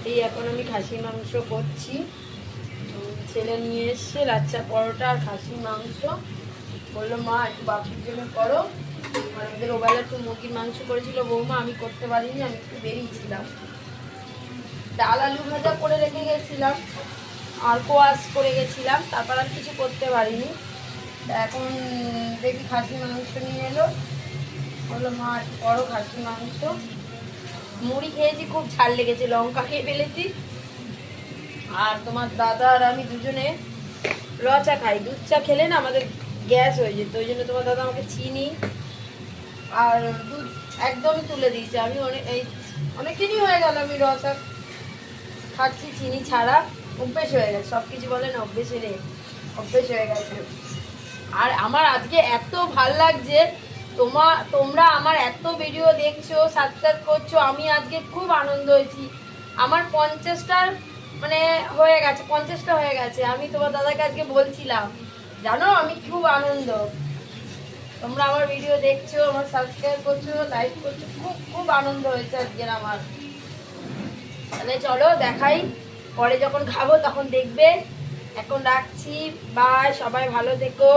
এই এখন আমি খাসি মাংস করছি। ছেলে নিয়ে এসছে লাচ্ছা পরোটা আর খাসির মাংস। বললো মা একটু বাপির জন্য করো। আর ওদের ওবেলা একটু মুরগির মাংস করেছিল বৌমা, আমি করতে পারিনি, আমি একটু বেরিয়েছিলাম। ডাল আলু ভাজা করে রেখে গেছিলাম আর কোয়াশ করে গেছিলাম, তারপর আর কিছু করতে পারিনি। এখন দেখি খাসি মাংস নিয়ে এলো, বললো মা একটু করো খাসি মাংস। মুড়ি খেয়েছি, খুব ঝাল লেগেছে, লঙ্কা খেয়ে ফেলেছি। আর তোমার দাদা আর আমি দুজনে র চা খাই, দুধ চা খেলে না আমাদের গ্যাস হয়ে যেত, ওই জন্য তোমার দাদা আমাকে চিনি আর দুধ একদমই তুলে দিয়েছে। আমি অনেকদিনই হয়ে গেল আমি র চা খাচ্ছি চিনি ছাড়া, অভ্যেস হয়ে গেছে। সব কিছু বলে না অভ্যেসে রে, অভ্যেস হয়ে গেছে। আর আমার আজকে এত ভাল লাগছে, তোমরা আমার এত ভিডিও দেখছো, সাবস্ক্রাইব করছো, আমি আজকে খুব আনন্দ হয়েছি। আমার 50টার মানে হয়ে গেছে, 50টা হয়ে গেছে। আমি তোমার দাদাকে আজকে বলছিলাম, জানো আমি খুব আনন্দ, তোমরা আমার ভিডিও দেখছো, আমার সাবস্ক্রাইব করছো, লাইক করছো, খুব খুব আনন্দ হয়েছে আজকের আমার। তাহলে চলো দেখাই, পরে যখন খাবো তখন দেখবে। এখন রাখছি, বাই, সবাই ভালো থেকো।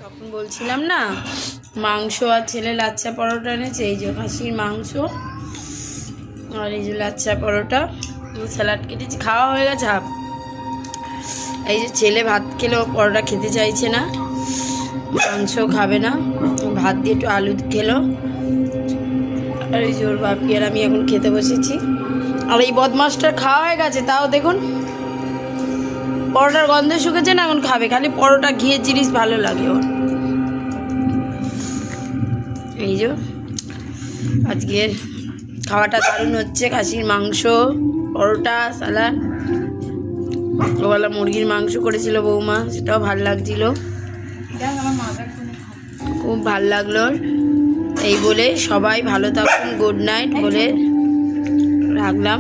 তখন বলছিলাম না মাংস আর ছেলে লাচ্ছা পরোটা এনেছে, এই যে খাসির মাংস আর এই যে লাচ্ছা পরোটা, স্যালাড কেটেছি, খাওয়া হয়ে গেছে হাফ। এই যে ছেলে ভাত খেলেও পরোটা খেতে চাইছে না, মাংস খাবে না, ভাত দিয়ে একটু আলু খেলো। আর এই যে ওর বাপি আর আমি এখন খেতে বসেছি। আর এই বদমাসটার খাওয়া হয়ে গেছে, তাও দেখুন পরোটার গন্ধে শুকেছে না, এখন খাবে, খালি পরোটা ঘিয়ের জিনিস ভালো লাগে ওর। এই যে আজকের খাওয়াটা দারুণ হচ্ছে, খাসির মাংস, পরোটা, স্যালাড। ওবেলা মুরগির মাংস করেছিল বৌমা, সেটাও ভাল লাগছিল, খুব ভাল লাগলো। এই বলে সবাই ভালো থাকুন, গুড নাইট বলে রাখলাম।